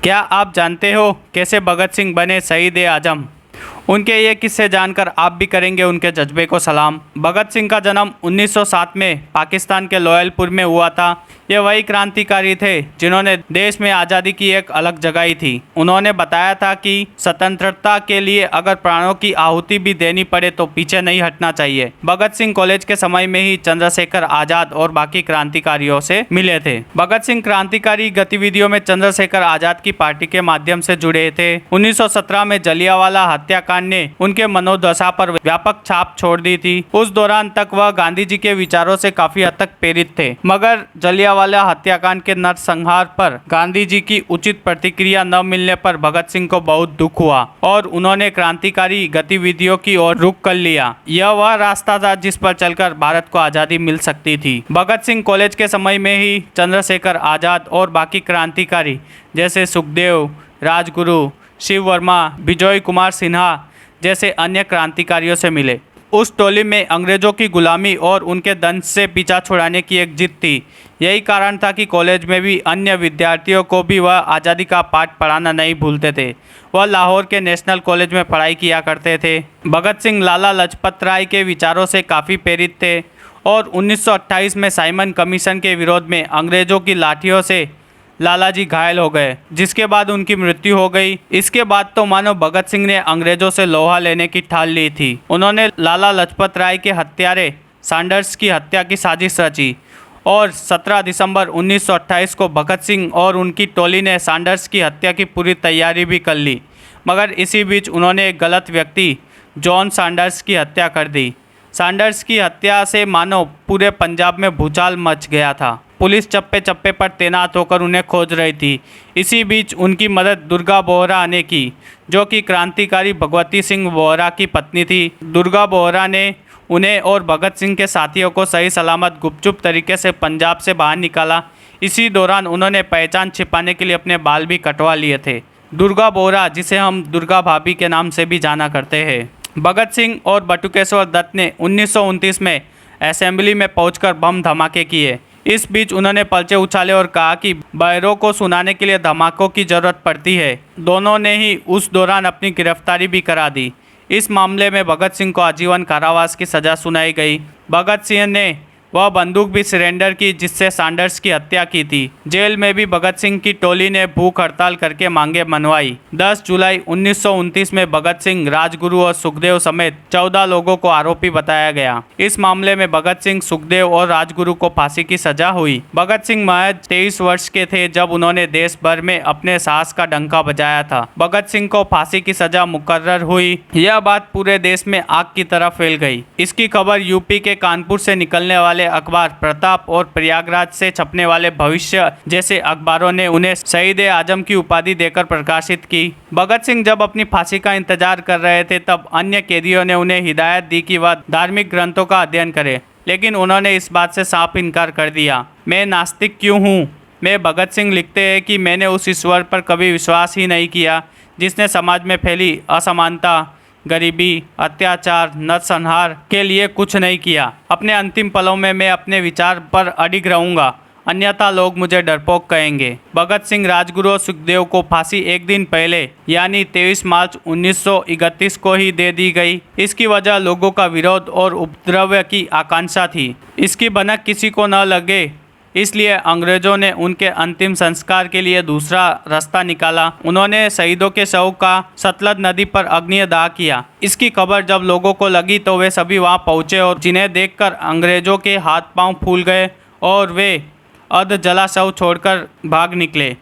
क्या आप जानते हो कैसे भगत सिंह बने शहीद ए आजम? उनके ये किस्से जानकर आप भी करेंगे उनके जज्बे को सलाम। भगत सिंह का जन्म 1907 में पाकिस्तान के लोयलपुर में हुआ था। ये वही क्रांतिकारी थे जिन्होंने देश में आज़ादी की एक अलग जगाई थी। उन्होंने बताया था कि स्वतंत्रता के लिए अगर प्राणों की आहुति भी देनी पड़े तो पीछे नहीं हटना चाहिए। भगत सिंह कॉलेज के समय में ही चंद्रशेखर आज़ाद और बाकी क्रांतिकारियों से मिले थे। भगत सिंह क्रांतिकारी गतिविधियों में चंद्रशेखर आज़ाद की पार्टी के माध्यम से जुड़े थे। 1917 में जलियांवाला हत्याकांड ने उनके मनोदशा पर व्यापक छाप छोड़ दी थी। उस दौरान तक वह गांधी जी के विचारों से काफी हद तक प्रेरित थे, मगर जलियांवाला हत्याकांड के नरसंहार पर गांधी जी की उचित प्रतिक्रिया न मिलने पर भगत सिंह को बहुत दुख हुआ और उन्होंने क्रांतिकारी गतिविधियों की ओर रुख कर लिया। यह वह रास्ता था जिस पर चलकर भारत को आजादी मिल सकती थी। भगत सिंह कॉलेज के समय में ही चंद्रशेखर आजाद और बाकी क्रांतिकारी जैसे सुखदेव, राजगुरु, शिव वर्मा, विजय कुमार सिन्हा जैसे अन्य क्रांतिकारियों से मिले। उस टोली में अंग्रेजों की गुलामी और उनके दंश से पीछा छुड़ाने की एक जिद थी। यही कारण था कि कॉलेज में भी अन्य विद्यार्थियों को भी वह आज़ादी का पाठ पढ़ाना नहीं भूलते थे। वह लाहौर के नेशनल कॉलेज में पढ़ाई किया करते थे। भगत सिंह लाला लाजपत राय के विचारों से काफ़ी प्रेरित थे और 1928 में साइमन कमीशन के विरोध में अंग्रेजों की लाठियों से लाला जी घायल हो गए, जिसके बाद उनकी मृत्यु हो गई। इसके बाद तो मानो भगत सिंह ने अंग्रेजों से लोहा लेने की ठान ली थी। उन्होंने लाला लाजपत राय के हत्यारे सैंडर्स की हत्या की साजिश रची और 17 दिसंबर 1928 को भगत सिंह और उनकी टोली ने सैंडर्स की हत्या की पूरी तैयारी भी कर ली, मगर इसी बीच उन्होंने एक गलत व्यक्ति जॉन सैंडर्स की हत्या कर दी। सैंडर्स की हत्या से मानो पूरे पंजाब में भूचाल मच गया था। पुलिस चप्पे चप्पे पर तैनात होकर उन्हें खोज रही थी। इसी बीच उनकी मदद दुर्गा बोहरा ने की, जो कि क्रांतिकारी भगवती सिंह बोहरा की पत्नी थी। दुर्गा बोहरा ने उन्हें और भगत सिंह के साथियों को सही सलामत गुपचुप तरीके से पंजाब से बाहर निकाला। इसी दौरान उन्होंने पहचान छिपाने के लिए अपने बाल भी कटवा लिए थे। दुर्गा बोहरा, जिसे हम दुर्गा भाभी के नाम से भी जाना करते हैं। भगत सिंह और बटुकेश्वर दत्त ने 1929 में असेंबली में पहुंचकर बम धमाके किए। इस बीच उन्होंने पर्चे उछाले और कहा कि बहरों को सुनाने के लिए धमाकों की ज़रूरत पड़ती है। दोनों ने ही उस दौरान अपनी गिरफ्तारी भी करा दी। इस मामले में भगत सिंह को आजीवन कारावास की सज़ा सुनाई गई। भगत सिंह ने वह बंदूक भी सरेंडर की जिससे सैंडर्स की हत्या की थी। जेल में भी भगत सिंह की टोली ने भूख हड़ताल करके मांगे मनवाई। 10 जुलाई 1929 में भगत सिंह, राजगुरु और सुखदेव समेत 14 लोगों को आरोपी बताया गया। इस मामले में भगत सिंह, सुखदेव और राजगुरु को फांसी की सजा हुई। भगत सिंह महज 23 वर्ष के थे जब उन्होंने देश भर में अपने साहस का डंका बजाया था। भगत सिंह को फांसी की सजा मुकर्रर हुई। यह बात पूरे देश में आग की तरह फैल गई। इसकी खबर यूपी के कानपुर से निकलने वाले अखबार प्रताप और प्रयागराज से छपने वाले भविष्य जैसे अखबारों ने उन्हें शहीद ए आजम की उपाधि देकर प्रकाशित की। भगत सिंह जब अपनी फांसी का इंतजार कर रहे थे तब अन्य कैदियों ने उन्हें हिदायत दी कि वह धार्मिक ग्रंथों का अध्ययन करें, लेकिन उन्होंने इस बात से साफ इनकार कर दिया। मैं नास्तिक क्यों हूँ? मैं भगत सिंह लिखते हैं कि मैंने उस ईश्वर पर कभी विश्वास ही नहीं किया जिसने समाज में फैली असमानता, गरीबी, अत्याचार, नरसंहार के लिए कुछ नहीं किया। अपने अंतिम पलों में मैं अपने विचार पर अडिग रहूंगा, अन्यथा लोग मुझे डरपोक कहेंगे। भगत सिंह, राजगुरु और सुखदेव को फांसी एक दिन पहले यानी 23 मार्च 1931 को ही दे दी गई। इसकी वजह लोगों का विरोध और उपद्रव की आकांक्षा थी। इसकी भनक किसी को न लगे, इसलिए अंग्रेजों ने उनके अंतिम संस्कार के लिए दूसरा रास्ता निकाला। उन्होंने शहीदों के शव का सतलज नदी पर अग्नि दाह किया। इसकी खबर जब लोगों को लगी तो वे सभी वहां पहुंचे और जिन्हें देखकर अंग्रेजों के हाथ पांव फूल गए और वे अर्ध जला शव छोड़कर भाग निकले।